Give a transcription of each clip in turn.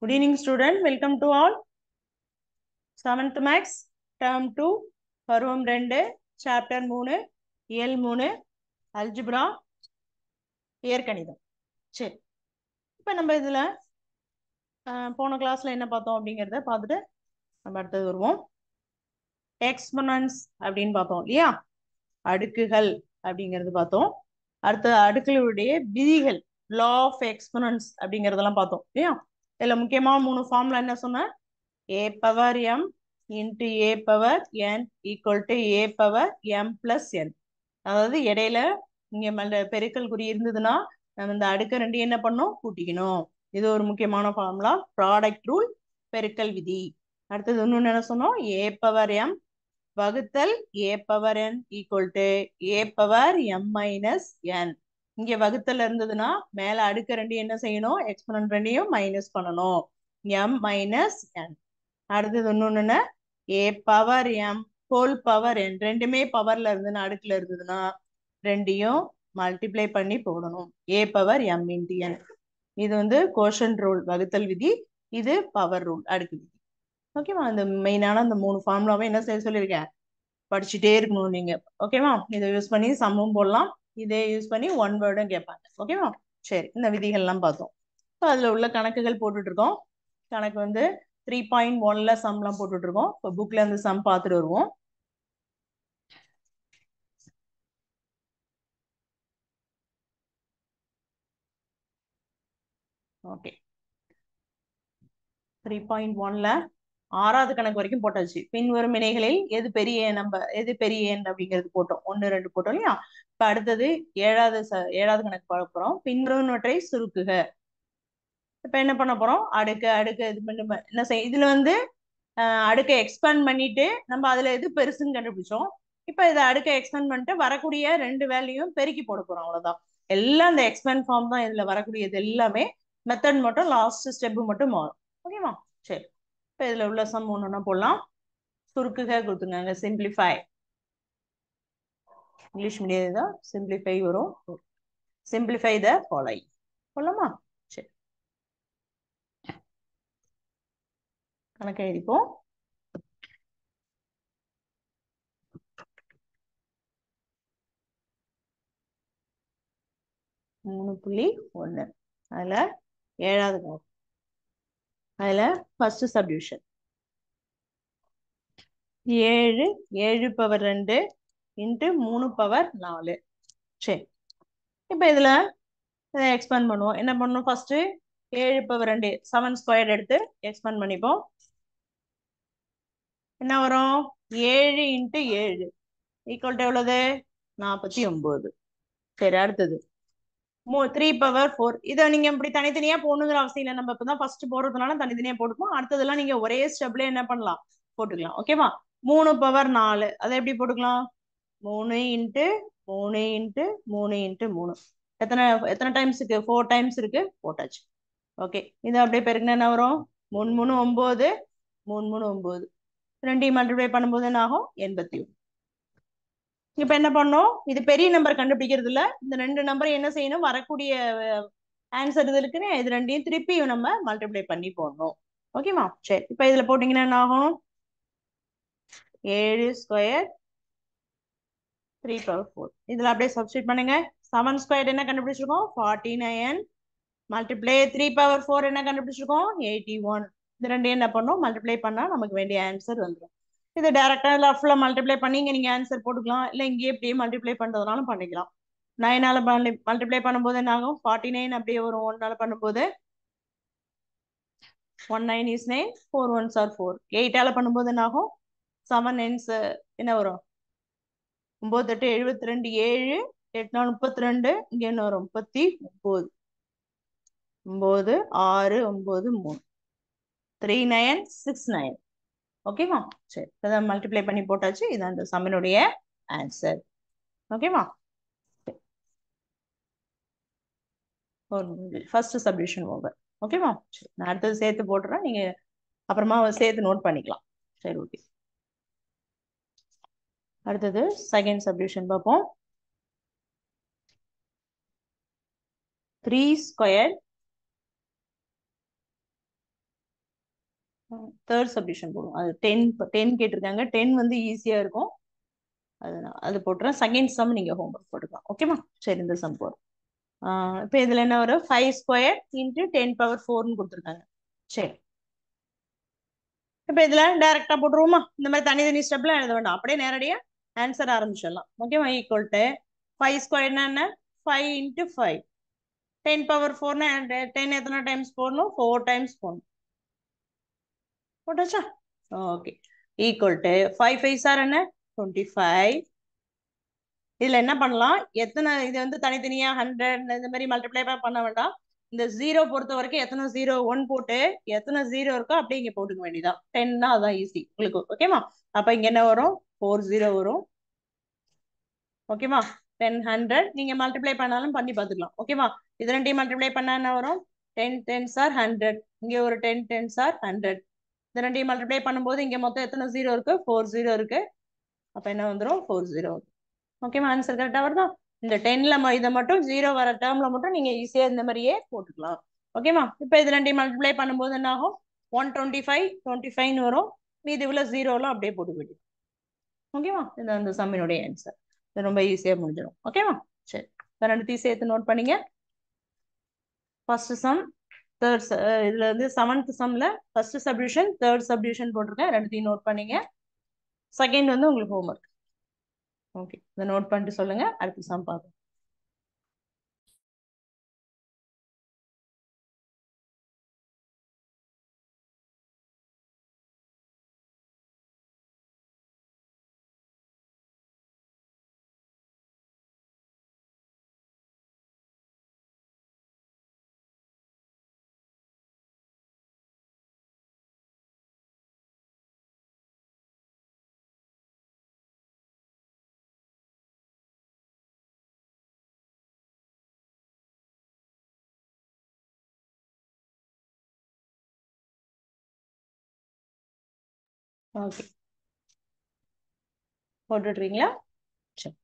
Good evening, student. Welcome to all. 7th Max, Term 2, பருவம் 2, Chapter 3, இயல் 3, Algebra, இயற்கணிதம். சரி, இப்போ நம்ம இதில் போன கிளாஸில் என்ன பார்த்தோம் அப்படிங்கிறத பார்த்துட்டு நம்ம அடுத்தது வருவோம். எக்ஸ்பொனன்ஸ் அப்படின்னு பார்த்தோம் இல்லையா, அடுக்குகள் அப்படிங்கிறது பார்த்தோம். அடுத்த அடுக்குகளுடைய விதிகள், லா ஆஃப் எக்ஸ்பொனன்ஸ் அப்படிங்கிறதெல்லாம் பார்த்தோம் இல்லையா. இதில் முக்கியமாக 3 ஃபார்முலா என்ன சொன்னேன்? a power m into a power n equal to a power m plus n. அதாவது இடையில இங்க பெருக்கல் குறி இருந்ததுன்னா நம்ம இந்த அடுக்க ரெண்டு என்ன பண்ணோம், கூட்டிக்கணும். இது ஒரு முக்கியமான ஃபார்முலா, ப்ராடக்ட் ரூல், பெருக்கல் விதி. அடுத்தது இன்னொன்னு என்ன சொன்னோம், a power m வகுத்தல் a power n equal to a power m minus n. இங்க வகுத்தல் இருந்ததுன்னா மேல அடுக்க ரெண்டு என்ன செய்யணும், எக்ஸ்பொனன்ட் ரெண்டையும் மைனஸ் பண்ணணும், m minus n. அடுத்தது இன்னொன்னு a power m whole power n, ரெண்டுமே பவர்ல இருந்துன்னா அடுக்குல இருந்ததுன்னா ரெண்டையும் மல்டிப்ளை பண்ணி போடணும், a power m into n. இது வந்து கோஷன் ரூல், வகுத்தல் விதி. இது பவர் ரூல், அடுக்கு விதி. ஓகேவா? இந்த மெயினான இந்த 3 ஃபார்முலாவை என்ன செய்ய சொல்லியிருக்கேன், படிச்சுட்டே இருக்கணும் நீங்க. ஓகேவா? இதை யூஸ் பண்ணி சம்மும் போடலாம், இதை யூஸ் பண்ணி ஒன் வேர்டும் கேட்பாங்க. ஓகேவா? சரி, இந்த விதிகள்லாம் பார்த்தோம். இப்போ அதில் உள்ள கணக்குகள் போட்டுட்டு இருக்கோம். கணக்கு வந்து 3.1ல சம்லாம் போட்டுட்டு இருக்கோம். இப்போ புக்ல இருந்து சம் பார்த்துட்டு வருவோம். ஓகே, 3.1ல 6வது கணக்கு வரைக்கும் போட்டாச்சு. பின்வரும் இணைகளில் எது பெரிய எது பெரிய எண் அப்படிங்கிறது போட்டோம், 1 2 போட்டோம் இல்லையா. இப்ப அடுத்தது 7வது கணக்கு பார்க்க போறோம். பின்வருவனவற்றை சுருக்குக. இப்ப என்ன பண்ண போறோம், அடுக்கு அடுக்கு இது பண்ணி என்ன செய்ய, இதுல வந்து அடுக்கை எக்ஸ்பேண்ட் பண்ணிட்டு நம்ம அதுல எது பெருசுன்னு கண்டுபிடிச்சோம். இப்ப இதை அடுக்கை எக்ஸ்பேண்ட் பண்ணிட்டு வரக்கூடிய ரெண்டு வேல்யூயும் பெருக்கி போட போறோம், அவ்வளவுதான். எல்லாம் இந்த எக்ஸ்பேண்ட் ஃபார்ம் தான் இதுல வரக்கூடியது எல்லாமே. மெத்தட் மட்டும் லாஸ்ட் ஸ்டெப் மட்டும் மாறும். ஓகேவா? சரி, இப்ப இதுல உள்ள சம் ஒண்ணுன்னா போடலாம். சுருக்குக கொடுத்துருங்க, சிம்பிளிஃபை. இங்கிலீஷ் மீடியம் தான் சிம்பிளிஃபை வரும். சிம்பிளிஃபை த ஃபாலோயிங் போடலாமா? சரி, கணக்கு எழுதிப்போம். மூணு புள்ளி 1, அதுல 7வது கணக்கு. அதுல first subdivision 7 7 power 2 into 3 power 4. சரி, இப்போ இதுல எக்ஸ்பேண்ட் பண்ணுவோம். என்ன பண்ணணும், ஃபர்ஸ்ட் 7 பவர் 2 7 ஸ்கொயர் எடுத்து எக்ஸ்பேண்ட் பண்ணிப்போம். என்ன வரும், 7 இன்ட்டு 7 ஈக்குவல் டு எவ்வளவு, 49. சரி, அடுத்தது 3 பவர் 4. இதை நீங்க இப்படி தனித்தனியா போடணுங்கிற அவசியம் இல்லை, நம்ம இப்பதான் ஃபர்ஸ்ட் போடுறதுனால தனித்தனியா போட்டுப்போம். அடுத்ததெல்லாம் நீங்க ஒரே ஸ்டெப்ல என்ன பண்ணலாம், போட்டுக்கலாம். ஓகேவா? 3 பவர் 4 அதை எப்படி போட்டுக்கலாம், 3 இன்ட்டு 3 இன்ட்டு 3 இன்ட்டு 3. எத்தனை எத்தனை டைம்ஸ் இருக்கு, 4 டைம்ஸ் இருக்கு, போட்டாச்சு. ஓகே, இது அப்படியே பெருக்குனா என்ன வரும், 3 3 9, 3 3 9. ரெண்டையும் மல்டிப்ளை பண்ணும்போது என்ன ஆகும், 81. இப்ப என்ன பண்ணோம், இது பெரிய நம்பர் கண்டுபிடிக்கிறது இல்ல, இந்த ரெண்டு நம்பரை என்ன செய்யணும், வரக்கூடிய ஆன்சர் இது இருக்குன்னு இது ரெண்டையும் திருப்பி நம்ம மல்டிப்ளை பண்ணி போடணும். ஓகேவா? சரி, இப்ப இதுல போட்டீங்கன்னா என்ன ஆகும், 7 ஸ்கொயர் 3 பவர் 4. இதுல அப்படியே சப்ஸ்டிட் பண்ணுங்க. 7 ஸ்கொயர் என்ன கண்டுபிடிச்சிருக்கோம், 49. மல்டிப்ளை 3 பவர் 4 என்ன கண்டுபிடிச்சிருக்கோம், 81. இது ரெண்டையும் என்ன பண்ணோம், மல்டிப்ளை பண்ணா நமக்கு வேண்டிய ஆன்சர் வந்துடும். இது டைரக்டா லெஃப்ட்ல மல்டிப்ளை பண்ணி இங்க நீங்க ஆன்சர் போட்டுக்கலாம், இல்ல இங்கேயே இப்படியே மல்டிப்ளை பண்றதுனாலும் பண்ணிக்கலாம். 9ஆல மல்டிப்ளை பண்ணும்போது என்ன ஆகும், 49 அப்படியே வரும். 1ஆல பண்ணும்போது 1 9 is 9, 4 1s are 4. 8ஆல பண்ணும்போது என்ன ஆகும், 7 9s என்ன வரும், 9 8 72, 7 8 4 32. இங்க என்ன வரும், 39. 9 6 9 3 3 9 6 9. ஓகேவா? சரி, இதான் மல்டிப்ளை பண்ணி போட்டாச்சு. இதான் இந்த சம்மினுடைய ஆன்சர். ஓகேவா? First subdivision over. ஓகேவா? சரி, நான் அடுத்தது சேர்த்து போட்டுறேன், நீங்க அப்புறமா சேர்த்து நோட் பண்ணிக்கலாம். சரி, ஓகே. அடுத்தது செகண்ட் சப்டிவிஷன் பார்ப்போம். 3 ஸ்கொயர் தேர்ட் சப்டிவிஷன் போடுவோம். அது 10 கேட்டிருக்காங்க. 10 வந்து ஈஸியா இருக்கும். அது போட்டுறேன். செகண்ட் சம் நீங்க ஹோம்ஒர்க் போட்டுக்கலாம். ஓகேமா? சரி, இந்த சம் போடுறோம். இப்போ இதுல என்ன வரும்? 5 ஸ்கொயர் இன்ட்டு 10 பவர் 4ன்னு கொடுத்துருக்காங்க. சரி, இப்போ இதுல டைரக்டா போட்டுருவோமா? இந்த மாதிரி தனி ஸ்டெப்லாம் எழுத வேண்டாம், அப்படியே நேரடியா ஆன்சர் ஆரம்பிச்சிடலாம். ஓகேவா? ஈக்குவல் டு 5 ஸ்கொயர்னா என்ன? 5 இன்ட்டு 5. 10 பவர் 4னா 10 எத்தனை டைம்ஸ் போடணும்? 4 டைம்ஸ் போடணும். போட்டாச்சா? ஓகே. ஈக்குவல் டு 5 5 சார் என்ன? 25. இதுல என்ன பண்ணலாம்? எத்தனை இது வந்து தனித்தனியா 100 இந்த மாதிரி மல்டிப்ளை பண்ண வேண்டாம். இந்த 0 பொறுத்த வரைக்கும் எத்தனை 0 1 போட்டு எத்தனை 0 இருக்கோ அப்படியே இங்க போட்டுக்க வேண்டியதான். 10னா அதான் ஈஸி உங்களுக்கு. ஓகேமா? அப்ப இங்க என்ன வரும்? 4 0 வரும். ஓகேமா? 10 100 நீங்க மல்டிப்ளை பண்ணாலும் பண்ணி பார்த்துக்கலாம். ஓகேமா? இது ரெண்டையும் மல்டிப்ளை பண்ணா என்ன வரும்? 10 10s are 100. இங்க ஒரு 10 10s are 100. இந்த ரெண்டையும் மல்டிப்ளை பண்ணும்போது இங்க மொத்தம் எத்தனை 0 இருக்கு? 4 0 இருக்கு. அப்ப என்ன வந்துடும்? 4 0. ஓகேமா? ஆன்சர் கரெக்டா வருதா? இந்த 10ல இதை மட்டும் 0 வர டேர்ம்ல மட்டும் நீங்க ஈஸியா இந்த மாதிரியே போட்டுக்கலாம். ஓகேமா? இப்போ இது ரெண்டையும் மல்டிப்ளை பண்ணும்போது என்ன ஆகும்? 125 25 வரும். மீதி உள்ள 0லாம் அப்படியே போட்டு விடும். ஓகேவா? இது அந்த சம்மினுடைய ஆன்சர். இது ரொம்ப ஈஸியா முடிஞ்சிடும். ஓகேவா? சரி, ரெண்டுத்தையும் சேர்த்து நோட் பண்ணிங்க. ஃபர்ஸ்ட் சம், தேர்ட், இதுல வந்து 7th சம்ல ஃபர்ஸ்ட் சப்டிவிஷன், தேர்ட் சப்டிவிஷன் போட்டிருக்கேன். ரெண்டுத்தையும் நோட் பண்ணிங்க. செகண்ட் வந்து உங்களுக்கு ஹோம்ஒர்க். ஓகே, இதை நோட் பண்ணிட்டு சொல்லுங்க. அடுத்த சம் பார்ப்போம். ஓகே, போட்டுடுறீங்களா? சரி,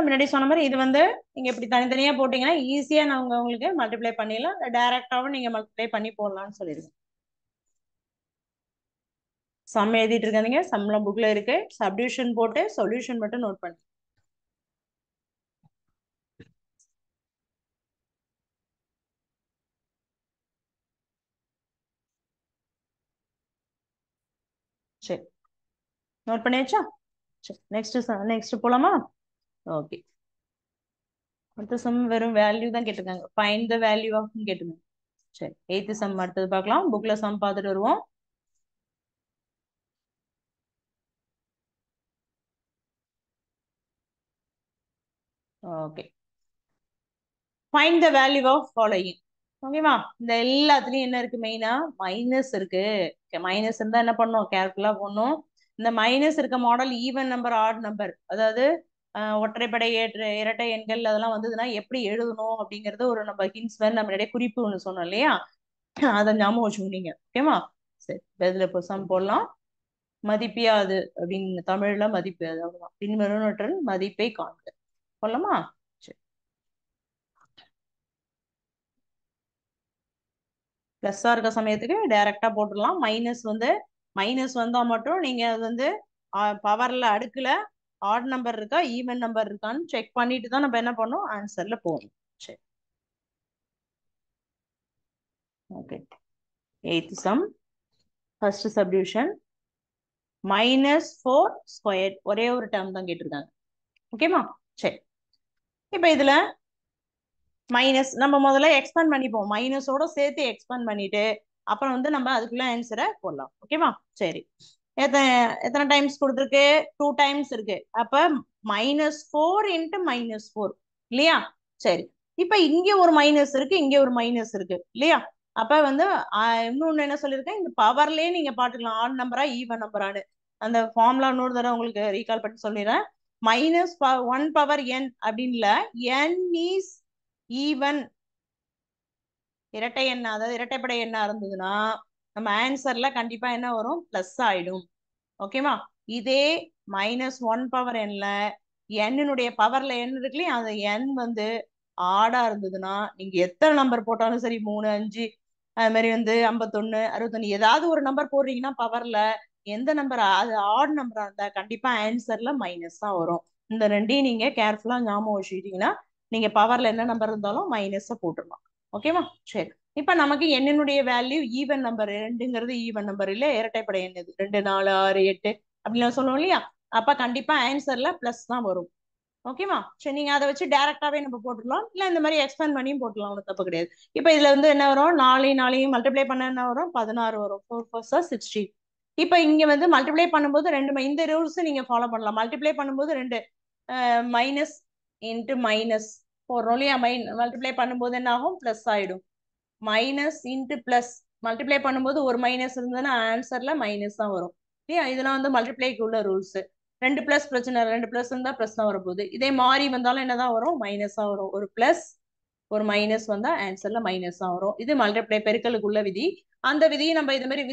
முன்னாடி சொன்ன மாதிரி இது வந்து நீங்க இப்படி தனித்தனியா போட்டீங்கன்னா ஈஸியா நாங்க உங்களுக்கு மல்டிப்ளை பண்ணிடலாம். டைரக்டாவும் நீங்க மல்டிப்ளை பண்ணி போடலாம்னு சொல்லிடுங்க. சம் எழுதிட்டு இருக்காதீங்க, சம்லாம் புக்ல இருக்கு. சப்டிவிஷன் போட்டு சொல்யூஷன் மட்டும் நோட் பண்ணி. சரி, நோட் பண்ணியாச்சா? சரி, நெக்ஸ்ட் போலாமா? ஓகே, அடுத்த சம் வெறும் வேல்யூ தான் கேட்டிருக்காங்க. ஃபைண்ட் த வேல்யூ ஆஃப் கேட்டிருக்காங்க. சரி, 8th சம் அடுத்தது பார்க்கலாம். புக்ல சம் பார்த்துட்டு வருவோம். Okay, find the value of following. ஓகேவா? இந்த எல்லாத்துலயும் என்ன இருக்கு? மெயினா மைனஸ் இருக்கு. மைனஸ் இருந்தா என்ன பண்ணும்? கேர்ஃபுல்லா போடணும். இந்த மைனஸ் இருக்க model even number, add number, அதாவது ஒற்றைப்படை இரட்டை எண்கள் அதெல்லாம் வந்ததுன்னா எப்படி எழுதணும் அப்படிங்கறது ஒரு நம்ம ஹிண்ட்ஸ் வேற நம்ம இடையே குறிப்பு ஒண்ணு சொன்னோம் இல்லையா? அதை ஞாபகம் வச்சுக்கோங்க. ஓகேவா? சரி, இதுல இப்போ சம் போடலாம். மதிப்பியாது அப்படின்னு தமிழ்ல மதிப்பு, அவ்வளவுதான். பின்வருவனவற்றில் மதிப்பை காண்க. போடலாமா? சரி, பிளஸ்ஸா இருக்க சமயத்துக்கு டைரக்டா போட்டுடலாம். மைனஸ் வந்தா மட்டும் நீங்க அது வந்து பவர்ல அடுக்குல ஆட் நம்பர் இருக்கா ஈவன் நம்பர் இருக்கான்னு செக் பண்ணிட்டு தான் நம்ம என்ன பண்ணோம்? ஆன்சர்ல போகணும். சரி, okay. 8th sum, first subdivision. -4 square ஒரே ஒரு டேர்ம் தான் கேட்டிருக்காங்க. ஓகேமா? சரி, இப்போ இதுல மைனஸ் நம்ம முதல்ல எக்ஸ்பேண்ட் பண்ணிப்போம். மைனஸோட சேர்த்து எக்ஸ்பேண்ட் பண்ணிட்டு அப்புறம் வந்து நம்ம அதுக்குள்ள ஆன்சரை போடலாம். ஓகேவா? சரி, எத்தனை எத்தனை டைம்ஸ் கொடுத்துருக்கு? 2 டைம்ஸ் இருக்கு. அப்ப -4 இன்ட்டு -4 இல்லையா? சரி, இப்ப இங்க ஒரு மைனஸ் இருக்கு, இங்க ஒரு மைனஸ் இருக்கு இல்லையா? அப்ப வந்து இன்னொன்னு என்ன சொல்லியிருக்கேன்? இந்த பவர்லயே நீங்க பாத்துக்கலாம், ஆட் நம்பரா ஈவன் நம்பரானு. அந்த ஃபார்முலா இன்னொரு தடவை உங்களுக்கு ரீகால் பண்ணி சொல்லிடுறேன். -1 பவர் n அப்படின்னு n இஸ் ஈவன் இரட்டை எண்ணா, அதாவது இரட்டைப்படை எண்ணா இருந்ததுன்னா நம்ம ஆன்சர்ல கண்டிப்பா என்ன வரும்? பிளஸ் ஆயிடும். ஓகேவா? இதே -1 பவர் nல என்னுடைய பவர்ல n இருக்குல்லையா, அந்த n வந்து ஆடா இருந்ததுன்னா நீங்க எத்தனை நம்பர் போட்டாலும் சரி, 3 5 அது மாதிரி வந்து 51 61 ஏதாவது ஒரு நம்பர் போடுறீங்கன்னா பவர்ல எந்த நம்பர் அது ஆட் நம்பரா இருந்தா கண்டிப்பா ஆன்சர்ல மைனஸ் தான் வரும். இந்த ரெண்டையும் நீங்க கேர்ஃபுல்லா ஞாபகம் வச்சுக்கிட்டீங்கன்னா நீங்க பவர்ல என்ன நம்பர் இருந்தாலும் மைனஸ போட்டுடலாம். ஓகேவா? சரி. இப்ப நமக்கு என்னுடைய வேல்யூ ஈவன் நம்பர், ரெண்டுங்கிறது ஈவன் நம்பர் இல்ல, இரட்டைப்படை எண் இது 2 4 6 8 அப்படிலாம் சொல்லுவோம் இல்லையா? அப்ப கண்டிப்பா ஆன்சர்ல பிளஸ் தான் வரும். ஓகேவா? சரி, நீங்க அதை வச்சு டைரக்டாவே நம்ம போட்டுடலாம், இல்ல இந்த மாதிரி எக்ஸ்பேண்ட் பண்ணியும் போட்டுலாம், ஒன்றும் தப்பு கிடையாது. இப்ப இதுல வந்து என்ன வரும், 4 மல்டிப்ளை பண்ண என்ன வரும், 16 வரும். 4 4 16. இப்ப இங்க வந்து மல்டிப்ளை பண்ணும்போது ரெண்டு இந்த ரூல்ஸ் நீங்க ஃபாலோ பண்ணலாம். மல்டிப்ளை பண்ணும்போது ரெண்டு மைனஸ் இன்ட்டு மைனஸ் போடுறோம் இல்லையா? மல்டிப்ளை பண்ணும்போது என்ன ஆகும், பிளஸ் ஆயிடும். மைனஸ் இன்ட்டு பிளஸ் மல்டிப்ளை பண்ணும்போது ஒரு மைனஸ் இருந்ததுன்னா ஆன்சர்ல மைனஸ் தான் வரும் இல்லையா? இதெல்லாம் வந்து மல்டிப்ளைக்கு உள்ள ரூல்ஸ். ரெண்டு பிளஸ் பிரச்சனை, ரெண்டு பிளஸ் இருந்தா பிளஸ் தான் வரப்போகுது. இதே மாறி வந்தாலும் என்னதான் வரும், மைனஸ் தான் வரும். ஒரு பிளஸ் ஒரு மைனஸ் வந்தா ஆன்சர்ல மைனஸ் தான் வரும். இது மல்டிப்ளை பெருக்கலுக்குள்ள விதி. அந்த விதியை நம்ம இது மாதிரி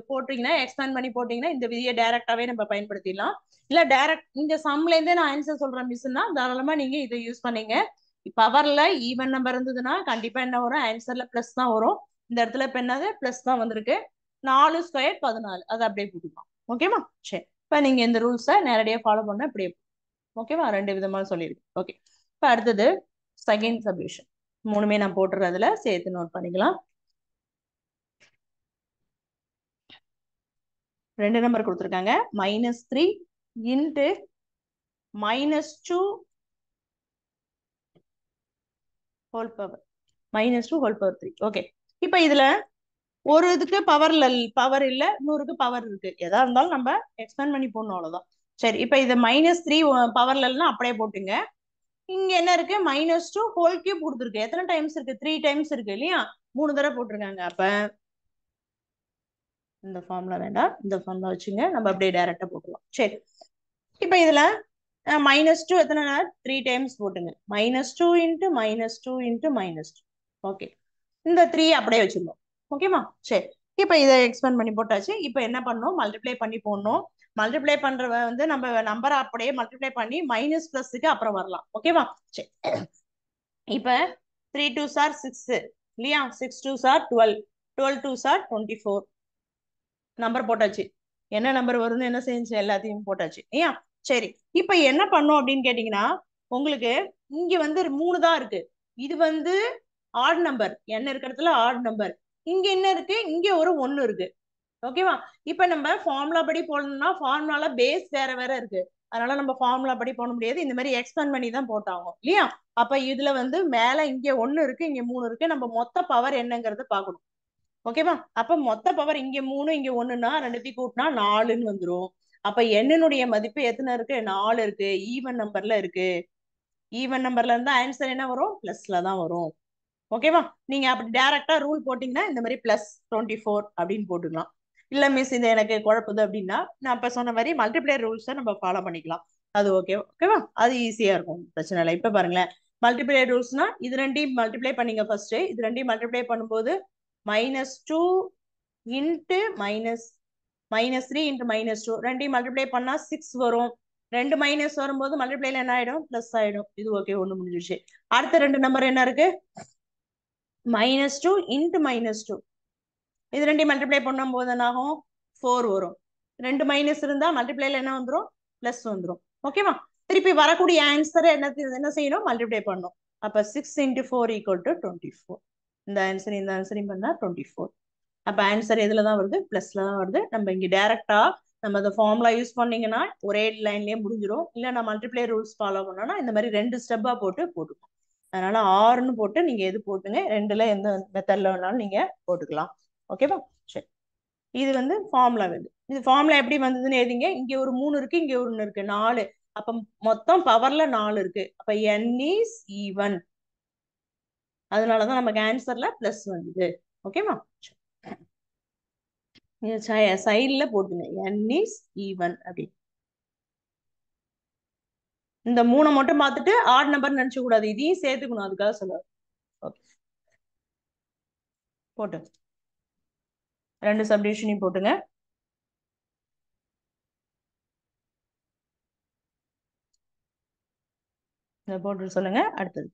போட்டீங்கன்னா, எக்ஸ்பேண்ட் பண்ணி போட்டீங்கன்னா இந்த விதியை டைரக்டாவே நம்ம பயன்படுத்திடலாம். இல்ல டைரக்ட் இந்த சம்ல இருந்தே நான் ஆன்சர் சொல்றேன் மிஸ்னா தாராளமா நீங்க இதை யூஸ் பண்ணீங்க. பவர்ல ஈவன் நம்பர் இருந்ததுன்னா கண்டிப்பா என்ன வரும், ஆன்சர்ல பிளஸ் தான் வரும். இந்த இடத்துல இப்ப என்னது, பிளஸ் தான் வந்திருக்கு. 4 ஸ்கொயர் 14, அதை அப்படியே போட்டுக்கலாம். ஓகேவா? சரி, இப்ப நீங்க இந்த ரூல்ஸை நேரடியா ஃபாலோ பண்ண இப்படியே. ஓகேவா? ரெண்டு விதமா சொல்லியிருக்கு. ஓகே, இப்ப அடுத்தது செகண்ட் சப்டிவிஷன். மூணுமே நான் போட்டுறதுல சேர்த்து நோட் பண்ணிக்கலாம். ரெண்டு நம்பர் கொடுத்துருக்காங்க. -3 into -2 whole power -2 whole power 3. Okay, இப்ப இதுல ஒரு இதுக்கு பவர் இல்ல, இன்னொருக்கு பவர் இருக்கு. எதா இருந்தாலும் நம்ம எக்ஸ்பேண்ட் பண்ணி போடணும், அவ்வளவுதான். சரி, இப்ப இது -3 பவர்ல இல்லைன்னா அப்படியே போட்டுங்க. இங்க என்ன இருக்கு, -2 ஹோல் கியூப் கொடுத்துருக்கு. எத்தனை டைம்ஸ் இருக்கு, 3 டைம்ஸ் இருக்கு இல்லையா? 3 தடவை போட்டிருக்காங்க. அப்ப இந்த ஃபார்முலா வேண்டாம், இந்த ஃபார்முலா வச்சுங்க, நம்ம அப்படியே டைரக்டா போட்டுக்கலாம். சரி, இப்ப இதுல -2 எத்தனை 3 டைம்ஸ் போட்டுங்க. -2 இன்ட்டு -2 இன்ட்டு -2. ஓகே, இந்த 3 அப்படியே வச்சிருந்தோம். ஓகேவா? சரி, இப்ப இதை எக்ஸ்பேண்ட் பண்ணி போட்டாச்சு. இப்ப என்ன பண்ணணும், மல்டிப்ளை பண்ணி போடணும். மல்டிப்ளை பண்றவ வந்து நம்ம நம்பரை அப்படியே மல்டிப்ளை பண்ணி மைனஸ் பிளஸ்க்கு அப்புறம் வரலாம். ஓகேவா? சரி, இப்ப 3 2s are 6 இல்லையா? 6 2s are 12, 12 2s are 24. Number போட்டாச்சு. என்ன நம்பர் வரும்னு என்ன செஞ்சு எல்லாத்தையும் போட்டாச்சு ஏன்? சரி, இப்ப என்ன பண்ணும் அப்படின்னு கேட்டீங்கன்னா, உங்களுக்கு இங்க வந்து 3 தான் இருக்கு. இது வந்து ஆட் நம்பர், என்ன இருக்கிறதுல ஆட் நம்பர். இங்க என்ன இருக்கு, இங்க ஒரு 1 இருக்கு. ஓகேவா? இப்ப நம்ம ஃபார்முலா படி போடணும்னா ஃபார்முலால பேஸ் வேற வேற இருக்கு. அதனால நம்ம ஃபார்முலா படி போட முடியாது. இந்த மாதிரி எக்ஸ்பேண்ட் பண்ணி தான் போட்டாகும் இல்லையா? அப்ப இதுல வந்து மேல இங்க 1 இருக்கு, இங்க 3 இருக்கு. நம்ம மொத்த பவர் என்னங்கறத பாக்கணும். ஓகேவா? அப்ப மொத்த பவர் இங்க 3 இங்க 1ன்னா ரெண்டுத்தையும் கூட்டினா 4ன்னு வந்துரும். அப்ப என்னுடைய மதிப்பு எத்தனை இருக்கு, 4 இருக்கு. ஈவன் நம்பர்ல இருக்கு. ஈவன் நம்பர்ல இருந்தா ஆன்சர் என்ன வரும், பிளஸ்ல தான் வரும். ஓகேவா? நீங்க அப்படி டைரக்டா ரூல் போட்டீங்கன்னா இந்த மாதிரி +24 அப்படின்னு போட்டுக்கலாம். இல்ல மிஸ் இது எனக்கு குழப்புது அப்படின்னா நான் இப்ப சொன்ன மாதிரி மல்டிப்ளேயர் ரூல்ஸை நம்ம ஃபாலோ பண்ணிக்கலாம். அது ஓகேவா? அது ஈஸியா இருக்கும், பிரச்சனை இல்லை. இப்ப பாருங்களேன், மல்டிப்ளேயர் ரூல்ஸ்னா இது ரெண்டையும் மல்டிப்ளை பண்ணீங்க ஃபர்ஸ்ட். இது ரெண்டையும் மல்டிப்ளை பண்ணும்போது -2 இன்ட்டு -3 இன்ட்டு -2 ரெண்டையும் மல்டிப்ளை பண்ணா 6 வரும். ரெண்டு மைனஸ் வரும்போது மல்டிப்ளைல என்ன ஆயிடும், பிளஸ் ஆயிடும். இது ஓகே, ஒண்ணு முடிஞ்சிருச்சு. அடுத்த ரெண்டு நம்பர் என்ன இருக்கு, -2 இன்ட்டு -2. இது ரெண்டையும் மல்டிப்ளை பண்ணும் போது என்ன ஆகும், 4 வரும். ரெண்டு மைனஸ் இருந்தா மல்டிப்ளைல என்ன வந்துடும், பிளஸ் வந்துடும். ஓகேவா? திருப்பி வரக்கூடிய ஆன்சரை என்ன செய்யணும், மல்டிப்ளை பண்ணணும். அப்ப 6 இன்ட்டு 4 ஈக்குவல் டு 24. இந்த ஆன்சரையும் பண்ணா 24. அப்ப ஆன்சர் எதுல தான் வருது, பிளஸ்ல தான் வருது. நம்ம இங்க டைரக்டா நம்ம அந்த ஃபார்முலா யூஸ் பண்ணீங்கன்னா ஒரே லைன்லயே முடிஞ்சிடும். இல்ல நான் மல்டிப்ளை ரூல்ஸ் ஃபாலோ பண்ணோம்னா இந்த மாதிரி ரெண்டு ஸ்டெப்பா போட்டுக்கோம். அதனால 6ன்னு போட்டு நீங்க எது போட்டுங்க, ரெண்டுல எந்த மெத்தட்ல வேணாலும் நீங்க போட்டுக்கலாம். ஓகேவா? சரி, இது வந்து ஃபார்முலா வருது. இது ஃபார்முலா எப்படி வந்ததுன்னு எழுதிங்க. இங்க ஒரு 3 இருக்கு, இங்க ஒண்ணு இருக்கு, 4. அப்ப மொத்தம் பவர்ல 4 இருக்கு. அப்ப n இஸ் ஈவன். அதனாலதான் நமக்கு ஆன்சர்ல பிளஸ் வந்தது. ஓகேவா? சைட்ல போட்டுங்க n இஸ் ஈவன் அப்படி. இந்த 3 மட்டும் பார்த்துட்டு ஆட் நம்பர் நினைச்ச கூடாது, இதையும் சேர்த்துக்கணும், அதுக்காக சொல்லுவாங்க. ஓகே, போட்டு ரெண்டு சப்டிவிஷனையும் போட்டுங்க. போட்டு சொல்லுங்க அடுத்தது.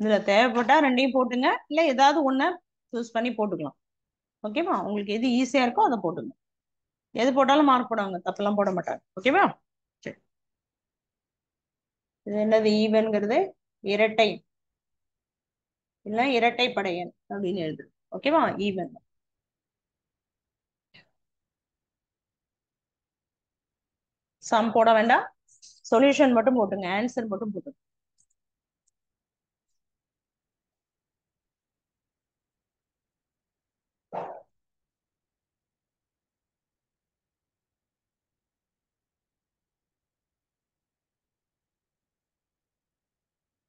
இதுல தேவைப்பட்டா ரெண்டையும் போட்டுங்க, இல்ல ஏதாவது ஒண்ண சூஸ் பண்ணி போட்டுக்கலாம். ஓகேவா? உங்களுக்கு எது ஈஸியா இருக்கோ அதை போட்டுங்க. எது போட்டாலும் மார்க் போடுவாங்க, தப்பெல்லாம் போட மாட்டாங்க. ஓகேவா? சரி. இது என்னது? ஈவன்ங்கிறது இரட்டை இல்ல இரட்டை படையன் அப்படின்னு எழுது. ஓகேவா? ஈவன். சம் போட வேண்டாம், சொல்யூஷன் மட்டும் போட்டுங்க, ஆன்சர் மட்டும் போட்டுங்க.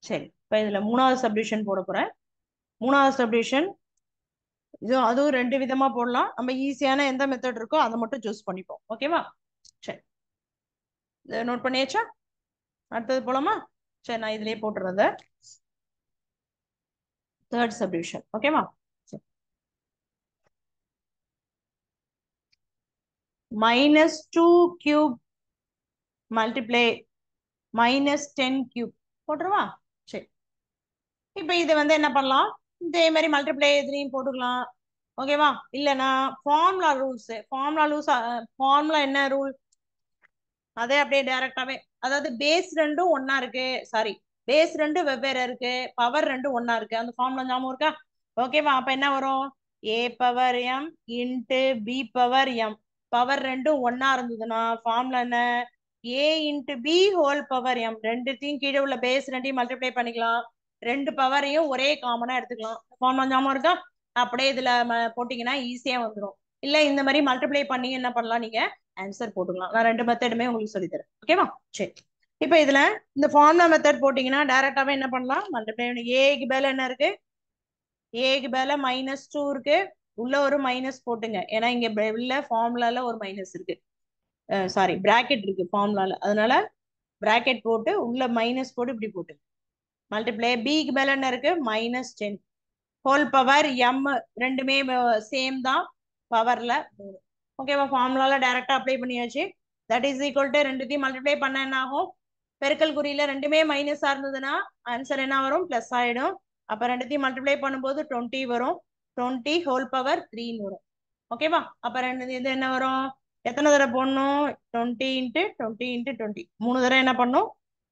சரி, இப்ப இதுல மூணாவது சப்டிவிஷன் போட போறேன். மூணாவது சப்டிவிஷன் இது அதுவும் ரெண்டு விதமா போடலாம். நம்ம ஈஸியான எந்த மெத்தட் இருக்கோ அதை மட்டும் சூஸ் பண்ணிப்போம். ஓகேவா? சரி, இதை நோட் பண்ணியாச்சா? அடுத்தது போலாமா? சரி, நான் இதுலயே போட்டுறத தேர்ட் சப்டிவிஷன். ஓகேவா? -2 cube மல்டிப்ளை -10 cube போட்டுருவா? சரி, இப்ப இது என்ன பண்ணலாம், இதே மாதிரி மல்டிப்ளை எதுலையும் போட்டுக்கலாம். ஓகேவா? இல்லைன்னா ஃபார்முலா என்ன ரூல், அதே அப்படியே டைரக்டாவே, அதாவது பேஸ் ரெண்டும் ஒன்னா இருக்கு, சாரி பேஸ் ரெண்டு வெவ்வேறு இருக்கு, பவர் ரெண்டும் ஒன்னா இருக்கு, அந்த ஃபார்முலா ஞாபகம் இருக்கா? ஓகேவா? அப்ப என்ன வரும்? a power m into b power m. Power ரெண்டும் ஒன்னா இருந்ததுன்னா ஃபார்முலா என்ன? a into b whole power m. ரெண்டுத்தையும் கீழே உள்ள பேஸ் ரெண்டையும் மல்டிப்ளை பண்ணிக்கலாம், ரெண்டு பவரையும் ஒரே காமனா எடுத்துக்கலாம். ஃபார்முலா ஞாபகம் இருக்கா? அப்படியே இதுல போட்டீங்கன்னா ஈஸியா வந்துடும். இல்ல இந்த மாதிரி மல்டிப்ளை பண்ணி என்ன பண்ணலாம், நீங்க ஆன்சர் போட்டுக்கலாம். நான் ரெண்டு மெத்தடுமே உங்களுக்கு சொல்லி தரேன். ஓகேவா? சரி, இப்ப இதுல இந்த ஃபார்முலா மெத்தட் போட்டீங்கன்னா டைரக்டாவே என்ன பண்ணலாம், மல்டிப்ளை. ஏக்கு மேல என்ன இருக்கு? ஏக்கு மேல -2 இருக்கு, உள்ள ஒரு மைனஸ் போட்டுங்க, ஏன்னா இங்க உள்ள ஃபார்முலால ஒரு மைனஸ் இருக்கு, சாரி பிராக்கெட் இருக்கு ஃபார்முலால, அதனால பிராக்கெட் போட்டு உள்ள மைனஸ் போட்டு இப்படி போட்டு மல்டிப்ளை. பிக்கு மேல என்ன இருக்கு? -10 ஹோல் பவர் எம். ரெண்டுமே சேம் தான் பவர்ல. ஓகேவா? ஃபார்முலால டைரக்டா அப்ளை பண்ணியாச்சு. தட் இஸ் ஈக்குவல் டு ரெண்டுத்தையும் மல்டிப்ளை பண்ண என்ன ஆகும்? பெருக்கல் குறியில ரெண்டுமே மைனஸா இருந்ததுன்னா ஆன்சர் என்ன வரும்? பிளஸ் ஆயிடும். அப்ப ரெண்டுத்தையும் மல்டிப்ளை பண்ணும்போது 20 வரும். 20 ஹோல் பவர் 3 வரும். ஓகேவா? அப்ப ரெண்டு இது என்ன வரும்? எத்தனை தடவை போடணும்? 20 இன்ட்டு 20 இன்ட்டு 20 மூணு தடவை என்ன பண்ணும்?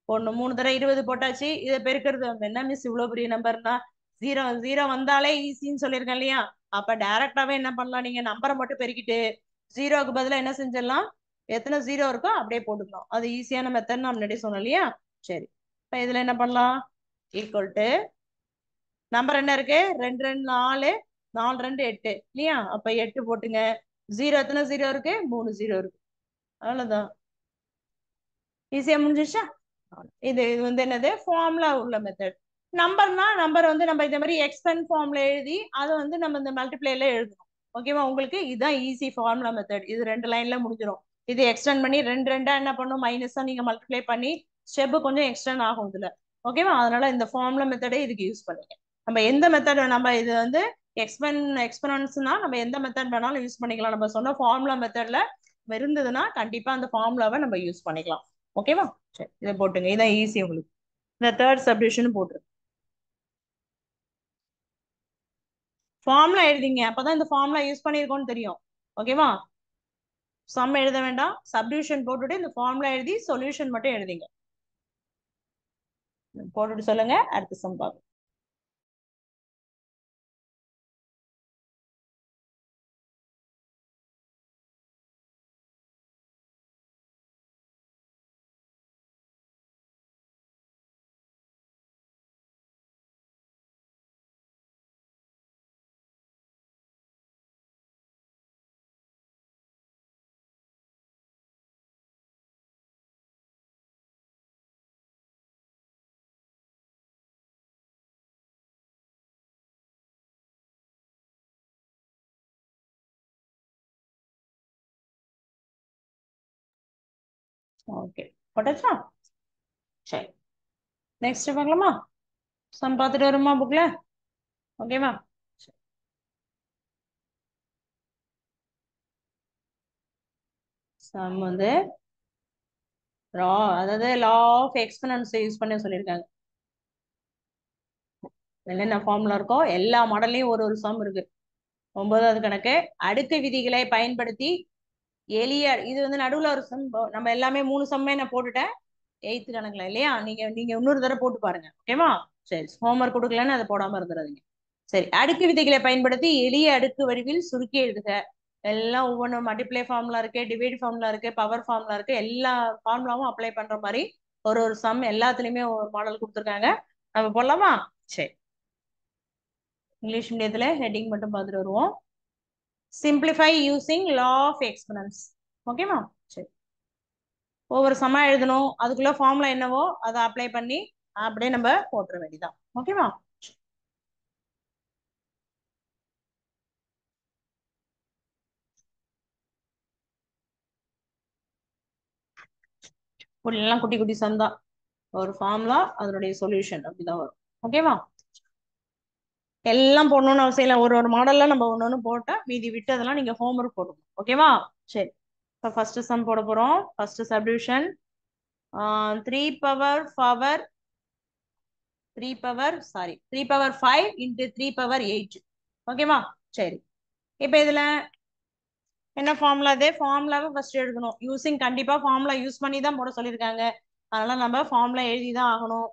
போடணும். மூணு தடவை 20 போட்டாச்சு. இதை பெருக்கிறது என்ன மிஸ் இவ்வளவு பெரிய நம்பர்னா, ஜீரோ ஜீரோ வந்தாலே ஈஸின்னு சொல்லியிருக்கேன் இல்லையா? அப்ப டைரக்டாவே என்ன பண்ணலாம், நீங்க நம்பரை மட்டும் பெருக்கிட்டு ஜீரோக்கு பதிலா என்ன செஞ்சிடலாம், எத்தனை ஜீரோ இருக்கோ அப்படியே போட்டுக்கலாம். அது ஈஸியான மெத்தட், நான் முன்னாடி சொன்னேன் இல்லையா? சரி, இப்ப இதுல என்ன பண்ணலாம், ஈக்குவல் டு நம்பர் என்ன இருக்கு? 2 2 4, 4 2 8 இல்லையா? அப்ப 8 போட்டுங்க. ஜீரோ எத்தனை ஜீரோ இருக்கு? 3 ஜீரோ இருக்கு. அவ்வளவுதான், ஈஸியா முடிஞ்சிச்சா? இது இது என்னது? ஃபார்முலா உள்ள மெத்தட். நம்பர்னா நம்பர் நம்ம இந்த மாதிரி எக்ஸ்பென்ட் ஃபார்ம்ல எழுதி அதை நம்ம இந்த மல்டிப்ளைல எழுதணும். ஓகேவா? உங்களுக்கு இதுதான் ஈஸி ஃபார்முலா மெத்தட். இது ரெண்டு லைன்ல முடிஞ்சிடும். இது எக்ஸ்டெண்ட் பண்ணி ரெண்டு ரெண்டா என்ன பண்ணும், மைனஸா நீங்க மல்டிப்ளை பண்ணி ஸ்டெப் கொஞ்சம் எக்ஸ்டெண்ட் ஆகும் இதுல. ஓகேவா? அதனால இந்த ஃபார்முலா மெத்தடே இதுக்கு யூஸ் பண்ணுங்க. நம்ம எந்த மெத்தட், நம்ம இது எக்ஸ்பெனன்ஸ்னா நம்ம எந்த மெத்தட் வேணாலும் யூஸ் பண்ணிக்கலாம். நம்ம சொன்ன ஃபார்முலா மெத்தட்ல இருந்ததுன்னா கண்டிப்பா அந்த ஃபார்முலாவை நம்ம யூஸ் பண்ணிக்கலாம். ஓகேவா? சரி, இதை போட்டுங்க, இதான் ஈஸி உங்களுக்கு. இந்த தேர்ட் சப்டிவிஷன் போட்டுரு. ஃபார்முலா எழுதிங்க, அப்பதான் இந்த ஃபார்முலா யூஸ் பண்ணிருக்கோம்னு தெரியும். ஓகேவா? சம் எழுத வேண்டாம், சப்டிவிஷன் போட்டுட்டு இந்த ஃபார்முலா எழுதி சொல்யூஷன் மட்டும் எழுதிங்க. போட்டுட்டு சொல்லுங்க, அடுத்த சம் பார்க்கலாம். ஓகே, போட்டாச்சா? சரி, நெக்ஸ்ட் பார்க்கலாமா? சம் பார்த்துட்டு வருமா புக்ல? ஓகேவா? சம் ரா, அதாவது லா ஆஃப் எக்ஸ்பெனன்ஸ் யூஸ் பண்ண சொல்லியிருக்காங்க. என்னென்ன ஃபார்முலா இருக்கோ எல்லா மாடல்லையும் ஒரு சம் இருக்கு. 9வது கணக்கு. அடுக்கு விதிகளை பயன்படுத்தி எளிய இது வந்து நடுவுல ஒரு சம். நம்ம எல்லாமே 3 சம்மே நான் போட்டுட்டேன் 8th கணக்குல இல்லையா. நீங்க இன்னொரு தடவை போட்டு பாருங்க. ஓகேவா? சரி, ஹோம்ஒர்க் கொடுக்கலன்னு அதை போடாம இருந்துடாதீங்க. சரி, அடுக்கு விதிகளை பயன்படுத்தி எளிய அடுக்கு வடிவில் சுருக்கி எழுதுக. எல்லாம் ஒவ்வொன்றும் மல்டிப்ளை ஃபார்முலா இருக்கு, டிவைட் ஃபார்முலா இருக்கு, பவர் ஃபார்முலா இருக்கு. எல்லா ஃபார்முலாவும் அப்ளை பண்ற மாதிரி ஒரு சம் எல்லாத்துலயுமே ஒரு மாடல் கொடுத்துருக்காங்க. நம்ம போடலாமா? சரி, இங்கிலீஷ் மீடியத்துல ஹெட்டிங் மட்டும் பார்த்துட்டு வருவோம். Simplify using law of exponents. ஓகேவா? சரி, ஒவ்வொரு சம எழுதணும், அதுக்குள்ள ஃபார்முலா என்னவோ அதை அப்ளை பண்ணி அப்படியே நம்ம போட்டுற வேண்டியதான். ஓகேவா? எல்லாம் குட்டி குட்டி சம் தான். ஒரு ஃபார்முலா அதனுடைய சொல்யூஷன் அப்படிதான் வரும். ஓகேவா? எல்லாம் போடணும்னு அவசியம் இல்லை. ஒரு ஒரு மாடல்ல நம்ம ஒண்ணு போட்டா மீதி விட்டதெல்லாம் நீங்க ஹோம்ஒர்க் போடணும். ஓகேவா? சரி, இப்போ ஃபர்ஸ்ட் சம் போட போறோம். First subdivision 3 power 5 into 3 power 8. ஓகேவா? சரி, இப்போ இதுல என்ன ஃபார்முலா? இதே ஃபார்முலாவை ஃபர்ஸ்ட் எழுதணும். கண்டிப்பா ஃபார்முலா யூஸ் பண்ணி தான் போட சொல்லியிருக்காங்க. அதனால நம்ம ஃபார்முலா எழுதி தான் ஆகணும்.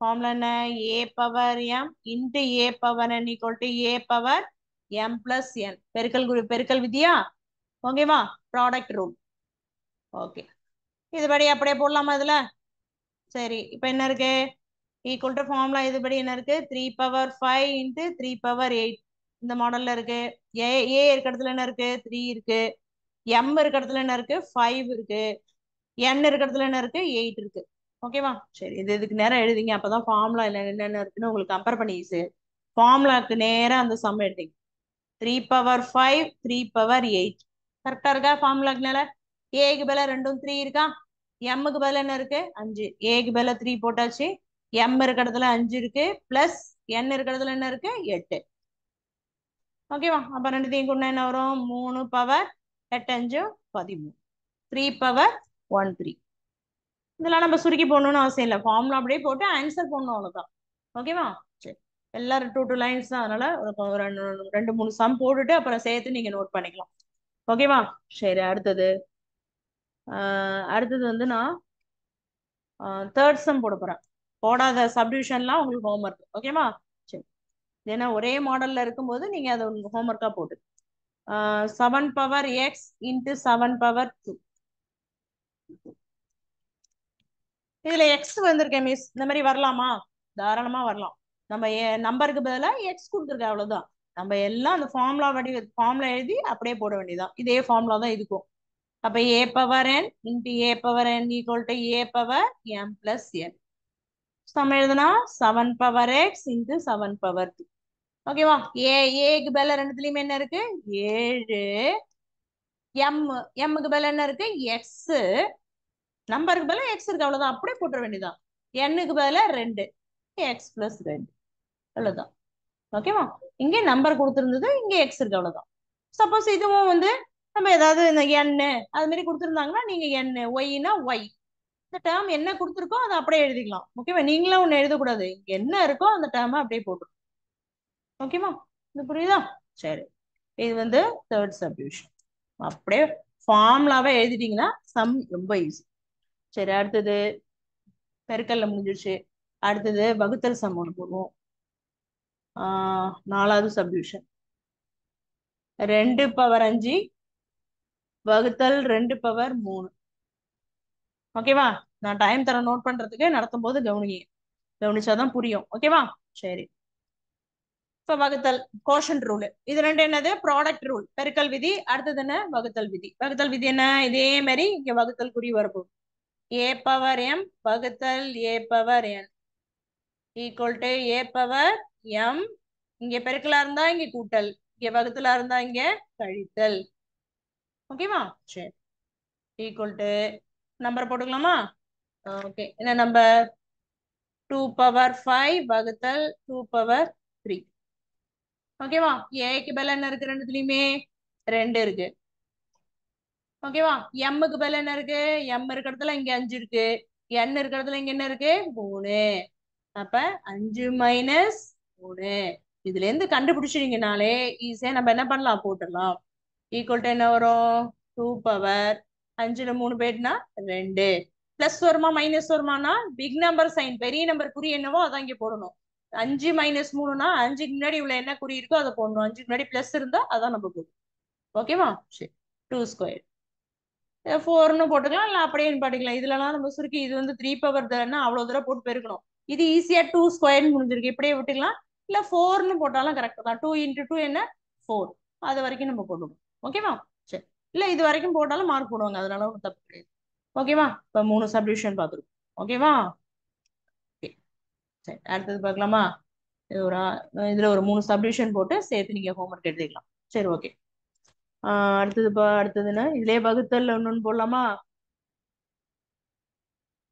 ஃபார்முலா என்ன? a power m into a power n equal to a power m plus n. பெருக்கல் விதியா? ஓகேவா? Product rule. ஓகே, இதுபடி அப்படியே போடலாமா இதுல? சரி, இப்போ என்ன இருக்கு? ஈக்குவல் டு ஃபார்முலா இதுபடி என்ன இருக்கு? 3 பவர் 5 into 3 பவர் 8 இந்த மாடல்ல இருக்கு. ஏ இருக்க இடத்துல என்ன இருக்கு? 3 இருக்கு. m இருக்க இடத்துல என்ன இருக்கு? 5 இருக்கு. n இருக்க இடத்துல என்ன இருக்கு? 8 இருக்கு. ஓகேவா? சரி, இதுக்கு நேரம் எழுதிங்க, அப்பதான் ஃபார்முலா என்னென்ன இருக்குன்னு உங்களுக்கு கம்பேர் பண்ணி ஃபார்முலாக்கு நேரம் அந்த சம் எடுத்தீங்க. 3 பவர் 5 3 பவர் 8 கரெக்டா இருக்கா? ஃபார்முலாக்கு மேல ஏக்கு மேல 2 3 இருக்கா? எம்முக்கு பதில் என்ன இருக்கு? 5. ஏக்கு பதில 3 போட்டாச்சு. எம் இருக்க இடத்துல 5 இருக்கு, பிளஸ் n இருக்க இடத்துல என்ன இருக்கு? 8. ஓகேவா? அப்ப ரெண்டுத்தையும் கொண்டு என்ன வரும்? 3 பவர் 8 5 13. 3 பவர் 1 3. இதெல்லாம் நம்ம சுருக்கி போடணும்னு அவசியம் இல்லை. ஃபார்முலா அப்படியே போட்டு ஆன்சர் போடணும், அவ்வளவுதான். ஓகேவா? சரி, எல்லாரும் 2 2 லைன்ஸ் தான். அதனால ஒரு 2 3 சம் போட்டுட்டு அப்புறம் சேர்த்து நீங்க நோட் பண்ணிக்கலாம். ஓகேவா? சரி, அடுத்தது வந்து நான் தேர்ட் சம் போட போறேன். போடாத சப்டிவிஷன்லாம் உங்களுக்கு ஹோம்ஒர்க். ஓகேவா? சரி, ஏன்னா ஒரே மாடல்ல இருக்கும்போது நீங்க அதை உங்களுக்கு ஹோம்ஒர்க்கா போட்டு 7 பவர் x into 7 பவர் 2. இதுல எக்ஸ் வந்திருக்கேன் மிஸ், இந்த மாதிரி வரலாமா? தாராளமா வரலாம். நம்ம நம்பருக்கு பதிலாக எக்ஸ் கொடுத்துருக்க, அவ்வளவுதான். நம்ம எல்லாம் அந்த ஃபார்முலா எழுதி அப்படியே போட வேண்டியதான். இதே ஃபார்முலா தான் இதுக்கும். அப்ப a power n into a power n equal to a power m plus n. Sum எழுதுனா 7 பவர் x into 7 பவர் 2. ஓகேவா? ஏக்கு பதில ரெண்டுத்துலயுமே என்ன இருக்கு? 7. எம்முக்கு பதில என்ன இருக்கு? எக்ஸ். நம்பருக்கு பதில எக்ஸ் இருக்கு, அவ்வளவுதான். அப்படியே போட்டுற வேண்டியதான். எண்ணுக்கு பதில 2 எக்ஸ் பிளஸ் 2, அவ்வளவுதான். ஓகேவா? இங்கே நம்பர் கொடுத்துருந்தது, இங்க எக்ஸ் இருக்கு, அவ்வளவுதான். சப்போஸ் இதுவும் வந்து நம்ம ஏதாவது இந்த எண்ணு அது மாதிரி கொடுத்துருந்தாங்கன்னா நீங்க எண்ணு, ஒய்னா ஒய், இந்த டேர்ம் என்ன கொடுத்துருக்கோ அதை அப்படியே எழுதிக்கலாம். ஓகேவா? நீங்களும் ஒண்ணு எழுதக்கூடாது, இங்க என்ன இருக்கோ அந்த டேர்மை அப்படியே போட்டு. ஓகேவா? இது புரியுதா? சரி, இது வந்து தேர்ட் சப்டிவிஷன். அப்படியே ஃபார்முலாவை எழுதிட்டீங்கன்னா சம் ரொம்ப ஈஸி. சரி, அடுத்தது பெருக்கல்ல முடிஞ்சிருச்சு. அடுத்தது வகுத்தல் சம் ஒன்று போடுவோம். 4வது சப்டிவிஷன் 2 பவர் 5 வகுத்தல் 2 பவர் 3. ஓகேவா? நான் டைம் தர நோட் பண்றதுக்கு, நடத்தும் போது கவனிச்சாதான் புரியும். ஓகேவா? சரி, இப்ப வகுத்தல் கோஷன் ரூல். இது ரெண்டு என்னது? ப்ராடக்ட் ரூல், பெருக்கல் விதி. அடுத்தது என்ன? வகுத்தல் விதி. வகுத்தல் விதி என்ன? இதே மாதிரி இங்க வகுத்தல் குறி வரப்போகுது. a பவர் m வகுத்தல் a power n equal to a power m. இங்க பெருக்கலா இருந்தா இங்க கூட்டல், இங்க வகுத்தலா இருந்தா இங்க கழித்தல். ஓகேவா? சரி, ஈக்குவல் டு நம்பர் போட்டுக்கலாமா? ஓகே, என்ன நம்பர்? 2 பவர் 5 வகுத்தல் 2 பவர் 3. ஓகேவா? ஏக்கு பதில் என்ன இருக்கு? ரெண்டுத்துலயுமே 2 இருக்கு. ஓகேவா? எம்முக்கு பதில் என்ன இருக்கு? எம் இருக்க இடத்துல இங்க 5 இருக்கு. n இருக்க இடத்துல இங்க என்ன இருக்கு? 3. அப்ப 5 மைனஸ் 3 இதுல இருந்து கண்டுபிடிச்சிட்டீங்கனாலே ஈஸியா நம்ம என்ன பண்ணலாம் போட்டுடலாம். ஈக்குவல் டு என்ன வரும் 2 பவர் 5ல 3 போயிட்டுனா 2 பிளஸ் வருமா மைனஸ் வருமானா பிக் நம்பர் சைன் பெரிய நம்பர் குறி என்னவோ அதான் இங்க போடணும். 5 மைனஸ் 3னா 5க்கு முன்னாடி இவ்வளவு என்ன குறி இருக்கோ அதை போடணும். 5க்கு முன்னாடி பிளஸ் இருந்தா அதான் நம்ம போடணும். ஓகேவா சரி 2 ஸ்கொயர் 4ன்னு போட்டுக்கலாம் இல்ல அப்படியே படிக்கலாம். இதுலலாம் நம்ம சுருக்கி இது வந்து 3 பவர் தானே அவ்வளவு தூரம் போட்டு பெருக்கணும். இது ஈஸியா 2 ஸ்கொயர்னு முடிஞ்சிருக்கு. இப்படியே விட்டுக்கலாம் இல்ல 4ன்னு போட்டாலும் கரெக்ட் தான். 2 இன்டூ 2 என்ன 4 அது வரைக்கும் நம்ம போடணும். ஓகேவா சரி இல்ல இது வரைக்கும் போட்டாலும் மார்க் போடுவாங்க. அதனால ஒன்றும் தப்பு கிடையாது. ஓகேவா இப்ப 3 சப்டிவிஷன் பார்த்துருக்கோம். ஓகேவா சரி அடுத்தது பார்க்கலாமா. இது ஒரு இதுல ஒரு 3 சப்டிவிஷன் போட்டு சேர்த்து நீங்க ஹோம்ஒர்க் எழுதிக்கலாம். சரி ஓகே அடுத்ததுன்னா இதுலயே வகுத்தல் ஒன்னு போடலாமா.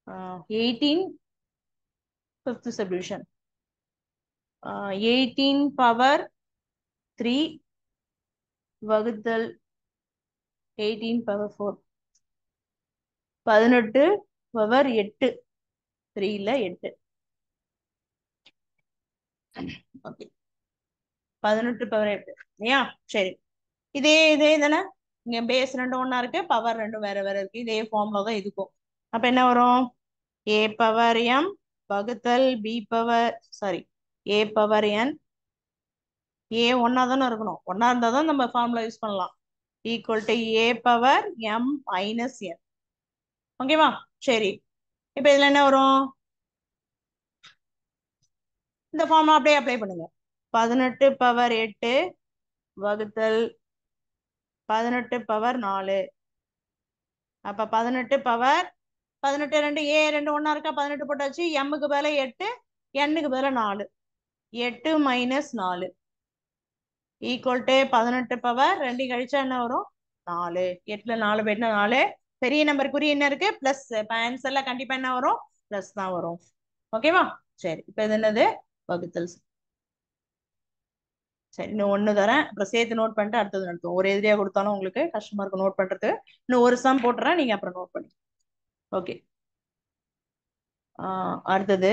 18 fifth subdivision 18 பவர் 3 வகுத்தல் 18 பவர் 4 18 பவர் 8 3ல 8 ஓகே 18 பவர் 8 இல்லையா சரி இதே தானே இங்க பேஸ் ரெண்டும் ஒண்ணா இருக்கு பவர் ரெண்டும் வேற வேற இருக்கு. இதே ஃபார்ம்ல தான் இருக்கும். அப்ப என்ன வரும் a பவர் m வகுத்தல் b power sorry a power n a ஒன்னா தானே இருக்கணும். ஒன்னா இருந்தா தான் நம்ம ஃபார்முலா யூஸ் பண்ணலாம். Equal to a power m minus n. ஓகேவா சரி இப்ப இதுல என்ன வரும் இந்த ஃபார்முலா அப்படியே அப்ளை பண்ணுங்க. 18 பவர் 8 வகுத்தல் 18 பவர் 4 அப்ப 18 பவர் 18 2 a 2 ஒன்னா இருக்கா 18 போட்டாச்சு. mக்கு பதிலா 8 n-க்கு பதிலா 4 8 மைனஸ் 4 ஈக்குவல் டு 18 பவர் 2 கழிச்சா என்ன வரும் 4 8ல 4 போயிட்டுனா 4 பெரிய நம்பர் குறி என்ன இருக்கு பிளஸ். இப்ப ஆன்சர்ல கண்டிப்பா என்ன வரும் பிளஸ் தான் வரும். ஓகேவா சரி இப்ப இது என்னது வகுத்தல். சரி இன்னும் ஒண்ணு தரேன் அப்புறம் சேர்த்து நோட் பண்ணிட்டு அடுத்தது நடத்துவோம். ஒரு எதிரியா கொடுத்தாலும் உங்களுக்கு கஷ்டமா இருக்கும் நோட் பண்றது. இன்னும் ஒரு சம் போட்டுறேன் நீங்க அப்புறம் நோட் பண்ணி. ஓகே அடுத்தது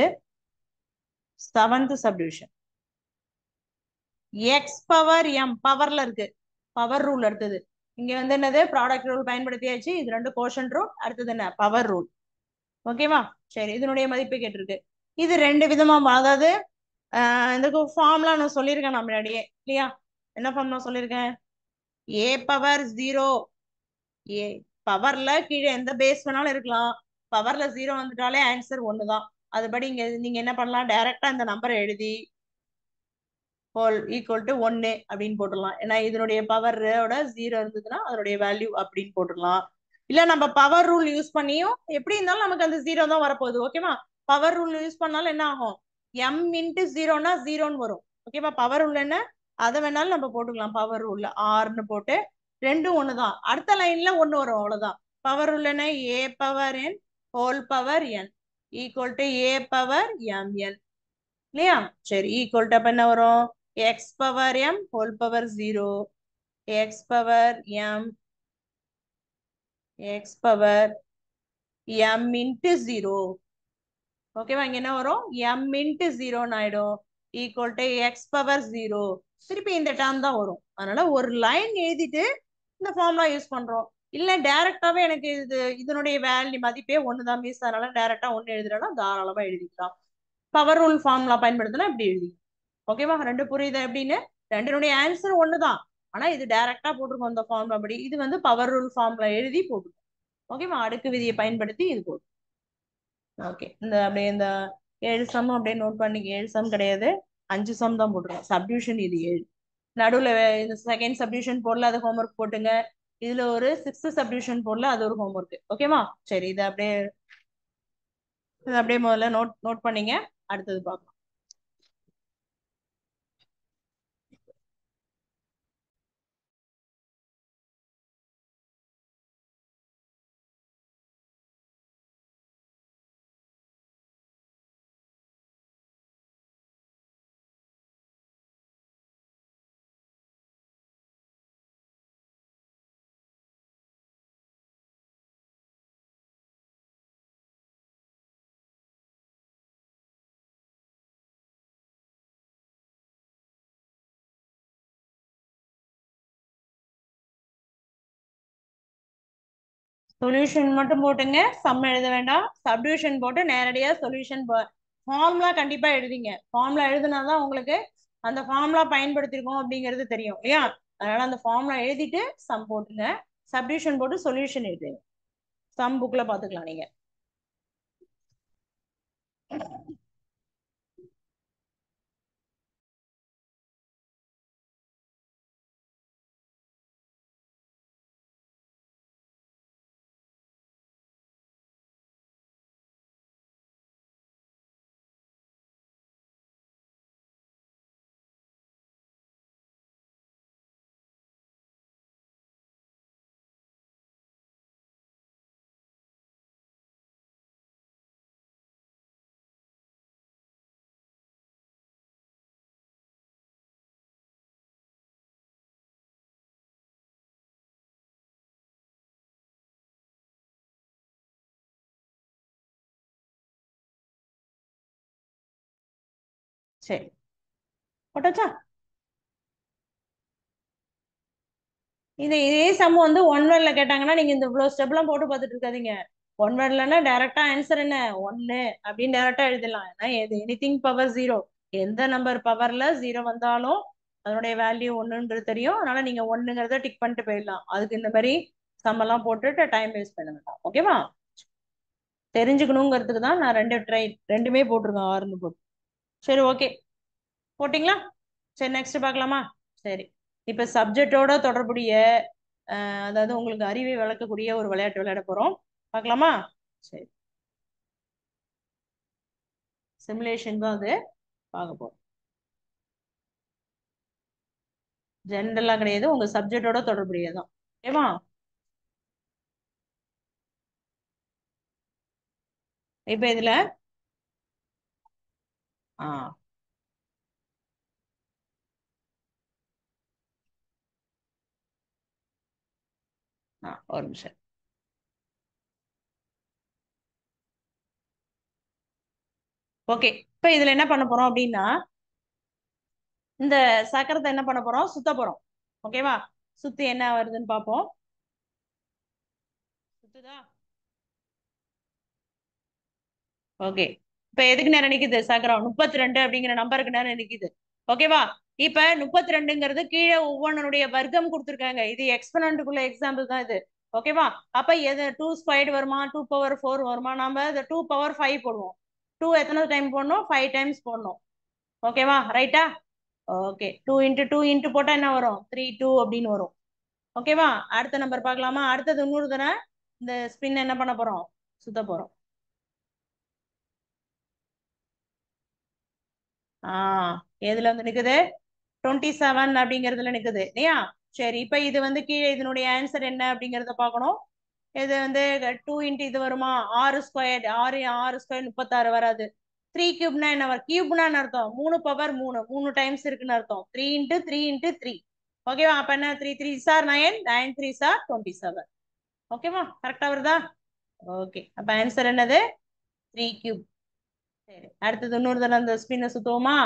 7th subdivision X power M பவர்ல இருக்கு. பவர் ரூல் அடுத்தது இங்க வந்து என்னது ப்ராடக்ட் ரூல் பயன்படுத்தியாச்சு. இது ரெண்டு கோஷன் ரூல் அடுத்தது என்ன பவர் ரூல். ஓகேவா சரி இதனுடைய மதிப்பு கேட்டிருக்கு. இது ரெண்டு விதமா அதாவது இந்த ஃபார்ம்லாம் நான் சொல்லியிருக்கேன் நான் முன்னாடியே இல்லையா. என்ன ஃபார்ம் நான் சொல்லியிருக்கேன் ஏ பவர் 0 ஏ பவர்ல கீழே எந்த பேஸ் வேணாலும் இருக்கலாம். பவர்ல 0 வந்துட்டாலே ஆன்சர் ஒண்ணுதான். அதுபடி இங்க நீங்க என்ன பண்ணலாம் டைரக்டா இந்த நம்பரை எழுதி ஹோல் ஈக்குவல் டு 1 அப்படின்னு போட்டுடலாம். ஏன்னா இதனுடைய பவரோட 0 இருந்ததுன்னா அதனுடைய வேல்யூ அப்படின்னு போட்டுடலாம். இல்ல நம்ம பவர் ரூல் யூஸ் பண்ணியும் எப்படி இருந்தாலும் நமக்கு அந்த 0 தான் வரப்போகுது. ஓகேவா பவர் ரூல் யூஸ் பண்ணாலும் என்ன ஆகும் எம் இன்ட்டு 0னா 0ன்னு வரும். ஓகேவா பவர் ரூல் என்ன அதை வேணாலும் நம்ம போட்டுக்கலாம். பவர் ரூல்ல ஆர்னு போட்டு ரெண்டும் ஒண்ணுதான். அடுத்த லைன்ல ஒண்ணு வரும் அவ்வளவுதான். பவர் ரூல் என்ன A power N whole power N equal to A power M N இல்லையா சரி ஈக்குவல் டு அப்ப என்ன வரும் X power M whole power 0 X power M X power M into 0. ஓகேவா இங்க என்ன வரும் எம் இன்ட்டு 0ன்னு ஆயிடும் ஈக்குவல் டு எக்ஸ் பவர் 0. திருப்பி இந்த டேர்ம் தான் வரும். அதனால ஒரு லைன் எழுதிட்டு இந்த ஃபார்முலா யூஸ் பண்றோம். இல்ல டைரக்டாவே எனக்கு இதனுடைய வேல்யூ மதிப்பே ஒண்ணுதான் மிஸ் அதனால டைரக்டா ஒண்ணு எழுதுறேன்னா தாராளமா எழுதிக்கலாம். பவர் ரூல் ஃபார்முலா பயன்படுத்தினா இப்படி எழுதி. ஓகேவா ரெண்டு புரியுது எப்படின்னு ரெண்டினுடைய ஆன்சர் ஒண்ணுதான். ஆனா இது டைரக்டா போட்டிருக்கோம் இந்த ஃபார்முலா படி. இது வந்து பவர் ரூல் ஃபார்முலா எழுதி போட்டுருக்கோம். ஓகேவா அடுக்கு விதியை பயன்படுத்தி இது போடும். ஓகே இந்த அப்படியே இந்த 7 சம் அப்படியே நோட் பண்ணிக்க. 7 சம் கிடையாது 5 சம் தான் போட்டுருக்கோம். சப்டிவிஷன் இது 7 நடுவுல இந்த செகண்ட் சப்டிவிஷன் போடல அது ஹோம்ஒர்க் போட்டுங்க. இதுல ஒரு 6th சப்டிவிஷன் போடல அது ஒரு ஹோம்ஒர்க். ஓகேவா சரி இது அப்படியே முதல்ல நோட் பண்ணீங்க. அடுத்தது பார்க்கலாம். சொல்யூஷன் மட்டும் போட்டுங்க, சம் எழுத வேண்டாம். சப்டிவிஷன் போட்டு நேரடியா சொல்யூஷன் ஃபார்முலா கண்டிப்பா எழுதிங்க. ஃபார்முலா எழுதுனாதான் உங்களுக்கு அந்த ஃபார்முலா பயன்படுத்திருக்கோம் அப்படிங்கிறது தெரியும் இல்லையா? அதனால அந்த ஃபார்முலா எழுதிட்டு சம் போட்டுங்க, சப்டிவிஷன் போட்டு சொல்யூஷன் எழுதுங்க. சம் புக்ல பாத்துக்கலாம் நீங்க. சரி, போட்டாச்சா? இதே சம் வந்து ஒன் வேர்ட்ல கேட்டாங்கன்னா நீங்க இந்த இவ்வளவு ஸ்டெப் எல்லாம் போட்டு பார்த்துட்டு இருக்காதீங்க. ஒன் வேர்ட்லன்னா டைரக்டா ஆன்சர் என்ன, ஒன்னு அப்படின்னு டைரக்டா எழுதலாம். ஏன்னா எனிதிங் பவர் ஜீரோ, எந்த நம்பர் பவர்ல ஜீரோ வந்தாலும் அதனுடைய வேல்யூ ஒன்னுன்றது தெரியும். அதனால நீங்க ஒன்னுங்கிறத டிக் பண்ணிட்டு போயிடலாம். அதுக்கு இந்த மாதிரி சம் எல்லாம் போட்டுட்டு டைம் வேஸ்ட் பண்ண வேண்டாம். ஓகேவா? தெரிஞ்சுக்கணுங்கிறதுக்கு தான் நான் ரெண்டுமே போட்டிருக்கேன், ஆறுன்னு போட்டு. சரி, ஓகே, போட்டிங்களா? சரி, நெக்ஸ்ட் பார்க்கலாமா? சரி, இப்ப சப்ஜெக்டோட தொடர்புடைய அதாவது உங்களுக்கு அறிவை வளர்க்கக்கூடிய ஒரு விளையாட்டு விளையாட போறோம். பார்க்கலாமா? சரி, சிமுலேஷன் தான் அது, பார்க்க போறோம். ஜென்ரலா கிடையாது, உங்க சப்ஜெக்டோட தொடர்புடையதான். ஓகேவா? இப்ப இதுல ஆ ஒரு நிமிஷம். ஓகே, இப்ப இதுல என்ன பண்ண போறோம் அப்படின்னா, இந்த சக்கரத்தை என்ன பண்ண போறோம், சுத்த போறோம். ஓகேவா? சுத்தி என்ன வருதுன்னு பார்ப்போம். சுத்துதா? ஓகே, இப்ப எதுக்கு நேரம் நிக்குது சக்கரம்? 32 அப்படிங்கிற நம்பருக்கு நேரம் நிக்குது. ஓகேவா? இப்ப 32ங்கிறது கீழே ஒவ்வொன்னுடைய வர்க்கம் கொடுத்துருக்காங்க. இது எக்ஸ்பனண்ட்டுக்குள்ள எக்ஸாம்பிள் தான் இது. ஓகேவா? அப்ப எது 2 ஸ்கொயர்டு வருமா, 2 பவர் 4 வருமா? நாம இந்த 2 பவர் 5 போடுவோம். 2 எத்தனை டைம் போடணும்? 5 டைம்ஸ் போடணும். ஓகேவா? ரைட்டா? ஓகே, 2 இன்ட்டு 2 இன்ட்டு போட்டா என்ன வரும்? 3 2 அப்படின்னு வரும். ஓகேவா? அடுத்த நம்பர் பார்க்கலாமா? அடுத்தது இன்னொரு தடவை இந்த ஸ்பின் என்ன பண்ண போறோம், சுத்த போறோம். எதுல வந்து நிக்குது? 27 அப்படிங்கிறதுல நிக்குது இல்லையா? சரி, இப்ப இது வந்து கீழே இதனுடைய ஆன்சர் என்ன அப்படிங்கறத பார்க்கணும். இது வந்து 2 இன்ட்டு இது வருமா, 6 ஸ்கொயர், 6 6 ஸ்கொயர் 36 வராது. 3 கியூப்னா என்ன வரும்? கியூப்னா அர்த்தம் 3 பவர் 3 3 டைம்ஸ் இருக்குன்னு அர்த்தம். 3 இன்ட்டு 3 இன்ட்டு 3. ஓகேவா? அப்ப என்ன, 3 3 சார் 9, 9 3 சார் 27. ஓகேவா? கரெக்டா வருதா? ஓகே, அப்ப ஆன்சர் என்னது? 3 கியூப். சரி, அடுத்தது இன்னொரு தடவை அந்த ஸ்பின்னை சுத்துவோமா?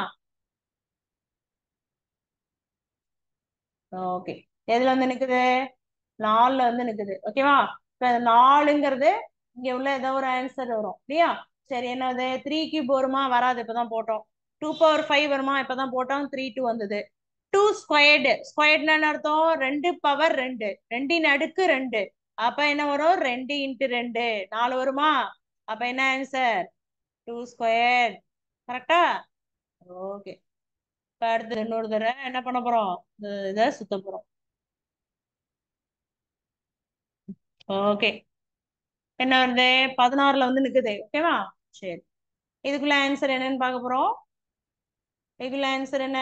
ஓகே, எதுல வந்து நிக்குது? 4ல வந்து நிக்குது. ஓகேவா? இப்ப 4ங்கிறது இங்க உள்ள ஏதோ ஒரு ஆன்சர் வரும் இல்லையா? சரி, என்னது? 3 கியூப் வருமா? வராது, இப்பதான் போட்டோம். 2 பவர் 5 வருமா? இப்பதான் போட்டோம். 3 2 வந்தது. 2 ஸ்கொயர்டு, ஸ்கொயர்டுன்னு அர்த்தம் 2 பவர் 2, 2 அடுக்கு 2. அப்ப என்ன வரும்? 2 இன்ட்டு 2 4 வருமா? அப்ப என்ன ஆன்சர்? 2 ஸ்கொயர். கரெக்டா? ஓகே, இப்ப அடுத்து இன்னொரு தடவை என்ன பண்ண போறோம், இதை சுத்த போறோம். ஓகே, என்ன வருது? 16ல வந்து நிக்குது. ஓகேவா? சரி, இதுக்குள்ள ஆன்சர் என்னன்னு பார்க்க போறோம். இதுக்குள்ள ஆன்சர் என்ன?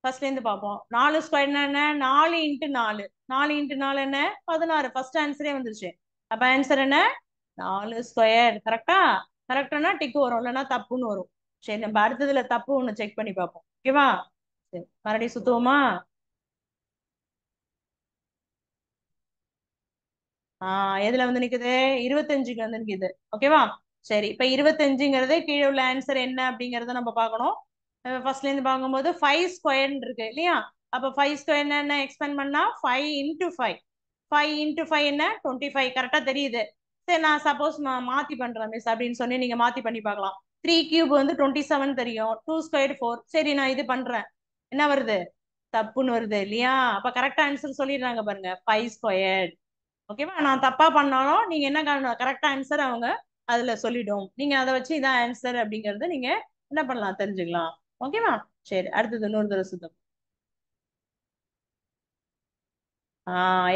ஃபர்ஸ்ட்ல இருந்து பார்ப்போம். 4 ஸ்கொயர் என்ன? 4 இன்ட்டு 4, 4 இன்ட்டு 4 என்ன? 16. ஃபர்ஸ்ட் ஆன்சரே வந்துருச்சு. அப்ப ஆன்சர் என்ன? 4 ஸ்கொயர். கரெக்டா? கரெக்டானா டிக்கு வரும், இல்லைன்னா தப்புன்னு வரும். சரி, நம்ம அடுத்ததுல தப்பு ஒண்ணு செக் பண்ணி பார்ப்போம். ஓகேவா? சரி, மறுபடியும் சுத்துவோமா? எதுல வந்து நிக்குது? 25க்கு வந்து நிக்குது. ஓகேவா? சரி, இப்ப 25ங்கிறது கீழே உள்ள ஆன்சர் என்ன அப்படிங்கறத நம்ம பார்க்கணும். ஃபர்ஸ்ட்ல இருந்து பார்க்கும்போது 5 ஸ்கொயர் இருக்கு இல்லையா? அப்ப 5 ஸ்கொயர் என்ன எக்ஸ்பேண்ட் பண்ணா 5 இன்டூ 5. 5 into 5 என்ன 25 கரெக்டா தெரியுது. சரி நான் சப்போஸ் மாத்தி பண்றேன் மிஸ் அப்படின்னு சொல்லி நீங்க மாத்தி பண்ணி பார்க்கலாம். 3 கியூப் வந்து 27 தெரியும். 2 ஸ்கொயர் 4. சரி நான் இது பண்றேன். என்ன வருது? தப்புன்னு வருது இல்லையா? அப்ப கரெக்ட் ஆன்சர் சொல்லிடுறாங்க பாருங்க 5 ஸ்கொயர். ஓகேவா? நான் தப்பா பண்ணாலும் நீங்க என்ன கரெக்ட் ஆன்சர் அவங்க அதுல சொல்லிடும். நீங்க அதை வச்சு இதான் ஆன்சர் அப்படிங்கறத நீங்க என்ன பண்ணலாம் தெரிஞ்சுக்கலாம். ஓகேவா? சரி அடுத்தது இன்னொரு தடவை சுத்தம்.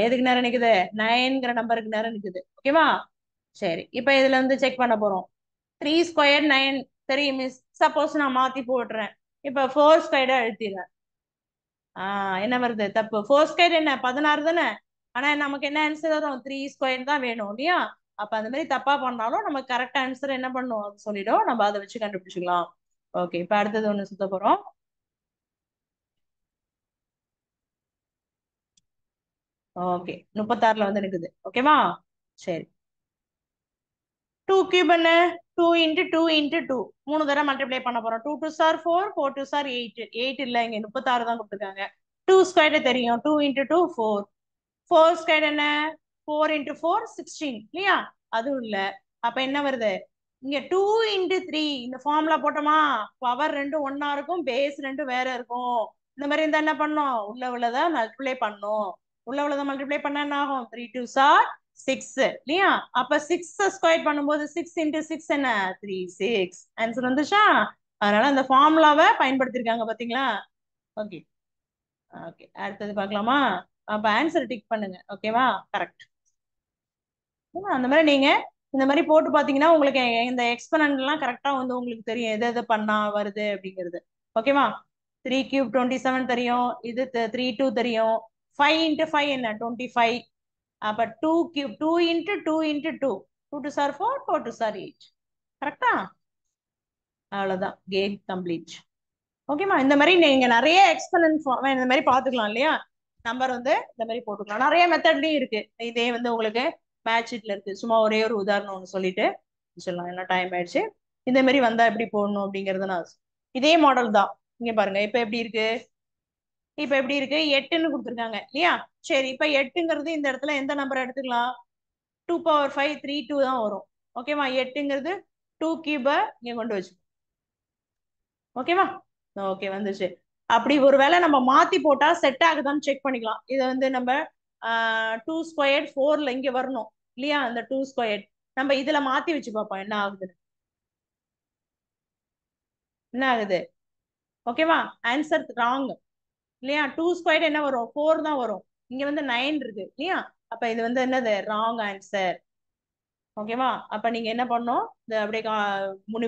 எதுக்கு நேரம் நிக்குது? 9ங்கிற நம்பருக்கு நேரம் நிக்குது. ஓகேவா? சரி இப்ப இதுல வந்து செக் பண்ண போறோம். 3 ஸ்கொயர் 9 தெரியும் மிஸ். சப்போஸ் நான் மாத்தி போடுறேன். இப்ப 4 ஸ்கொயர்டா அழுத்திடுறேன். என்ன வருது? தப்பு. 4 ஸ்கொயர் என்ன 16 தானே? ஆனா நமக்கு என்ன ஆன்சர் வரும்? 3 ஸ்கொயர் தான் வேணும் இல்லையா? அப்ப அந்த மாதிரி தப்பா பண்ணாலும் நம்ம கரெக்ட் ஆன்சர் என்ன பண்ணும் அது சொல்லிடும். நம்ம அதை வச்சு கண்டுபிடிச்சிக்கலாம். ஓகே இப்ப அடுத்தது ஒண்ணு சுத்த போறோம். ஓகே 36ல வந்து இருக்குது. ஓகேவா? சரி 2 கியூப் என்ன 2 into 2 into 2 மூணு தடவை மல்டிப்ளை பண்ண போறோம். 2 2 சார் 4 4 2 சார் 8 8 இல்ல இங்க 36 தான் கொடுத்துருக்காங்க. 2 ஸ்கொயர் தெரியும். 2 into 2 4 4 ஸ்கொயர் என்ன 4 into 4 16 இல்லையா? அதுவும் இல்ல. அப்ப என்ன வருது? இங்க 2 into 3 இந்த ஃபார்முலா போட்டோமா? பவர் ரெண்டும் ஒன்னா இருக்கும், பேஸ் ரெண்டும் வேற இருக்கும். இந்த மாதிரி இருந்தா என்ன பண்ணும்? உள்ள உள்ளதை மல்டிப்ளை பண்ணும். உள்ள உள்ளதை மல்டிப்ளை பண்ணா என்ன ஆகும்? 3 2 சார் 6 இல்லையா? அப்ப 6 ஸ்கொயர் பண்ணும்போது 6 into 6 என்ன 36 ஆன்சர் வந்துச்சா? அதனால அந்த ஃபார்முலாவை பயன்படுத்திருக்காங்க பாத்தீங்களா? ஓகே ஓகே அடுத்தது பார்க்கலாமா? அப்ப ஆன்சர் டிக் பண்ணுங்க. ஓகேவா? கரெக்ட். அந்த மாதிரி நீங்க இந்த மாதிரி போட்டு பாத்தீங்கன்னா உங்களுக்கு இந்த எக்ஸ்பனன்ட் எல்லாம் கரெக்டா வந்து உங்களுக்கு தெரியும் எது எது பண்ணா வருது அப்படிங்கிறது. ஓகேவா? 3 கியூப் 27 தெரியும். இது 3 2 தெரியும். 5 into 5 என்ன 25. அப்ப 2 cube 2 into 2 into 2 2 2 sir 4 4 2 sir 8. கரெக்டா? அவ்வளவுதான் கேம் கம்ப்ளீட். ஓகேமா? இந்த மாதிரி நீங்க நிறைய எக்ஸ்பனன்ட் இந்த மாதிரி பாத்துக்கலாம் இல்லையா? நம்பர் வந்து இந்த மாதிரி போட்டுக்கலாம். நிறைய மெத்தட்லயும் இருக்கு. இதே வந்து உங்களுக்கு மேட்ச் ஷீட்ல இருக்கு. சும்மா ஒரே ஒரு உதாரணம் ஒன்று சொல்லிட்டு சொல்லலாம். என்ன டைம் ஆயிடுச்சு. இந்த மாதிரி வந்தா எப்படி போடணும் அப்படிங்கறத நான் இதே மாடல் தான். இங்க பாருங்க இப்ப எப்படி இருக்கு? இப்ப எப்படி இருக்கு? 8ன்னு கொடுத்துருக்காங்க இல்லையா? சரி இப்ப 8ங்கிறது இந்த இடத்துல எந்த நம்பர் எடுத்துக்கலாம்? 2 power 5 3 2 தான் வரும். ஓகேவா? 8ங்கிறது 2 கியூப இங்க கொண்டு வச்சு. ஓகேவா? ஓகே வந்துச்சு. அப்படி ஒருவேளை நம்ம மாத்தி போட்டா செட் ஆகுதான்னு செக் பண்ணிக்கலாம். இதை வந்து நம்ம 2 ஸ்கொயர் 4ல இங்க வரணும் இல்லையா? அந்த 2 ஸ்கொயர் நம்ம இதுல மாத்தி வச்சு பார்ப்போம் என்ன ஆகுது. என்ன ஆகுது? ஓகேவா? ஆன்சர் ராங் இல்லையா? 2 ஸ்கொயர் என்ன வரும்? 4 தான் வரும். இங்க வந்து 9 இருக்கு இல்லையா? அப்ப இது வந்து என்னது? Wrong answer. ஓகேவா? அப்ப நீங்க என்ன பண்ணணும்? இந்த அப்படியே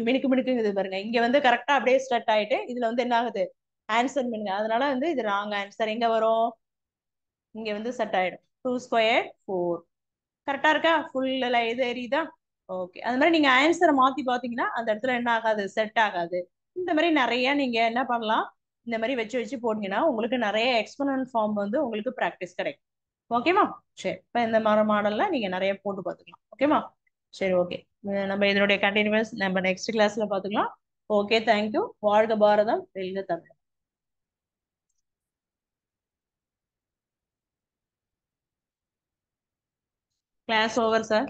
மினுக்கு மினுக்குங்குது பாருங்க. இங்க வந்து கரெக்டா அப்படியே ஸ்டார்ட் ஆயிட்டு இதுல வந்து என்ன ஆகுது? ஆன்சர் பண்ணுங்க. அதனால வந்து இது ராங் ஆன்சர். எங்க வரும்? இங்க வந்து செட் ஆயிடும். 2 ஸ்கொயர் 4 கரெக்டா இருக்கா? ஃபுல்ல இது எரியுதா? ஓகே அது மாதிரி நீங்க ஆன்சரை மாத்தி பாத்தீங்கன்னா அந்த இடத்துல என்ன ஆகாது? செட் ஆகாது. இந்த மாதிரி நிறைய நீங்க என்ன பண்ணலாம்? இந்த மாதிரி வச்சு வச்சு போட்டீங்கன்னா உங்களுக்கு நிறைய எக்ஸ்போனன்ட் ஃபார்ம் வந்து உங்களுக்கு ப்ராக்டிஸ் கிடைக்கும். ஓகேவா? சரி இப்போ இந்த மாதிரி மாடல்ல நீங்க நிறைய போட்டு பார்த்துக்கலாம். ஓகேவா? சரி ஓகே நம்ம இதனுடைய கண்டினியூஸ் நம்ம நெக்ஸ்ட் கிளாஸ்ல பார்த்துக்கலாம். Okay thank you. வாழ்க பாரதம் வெல்க தமிழ். Class over sir.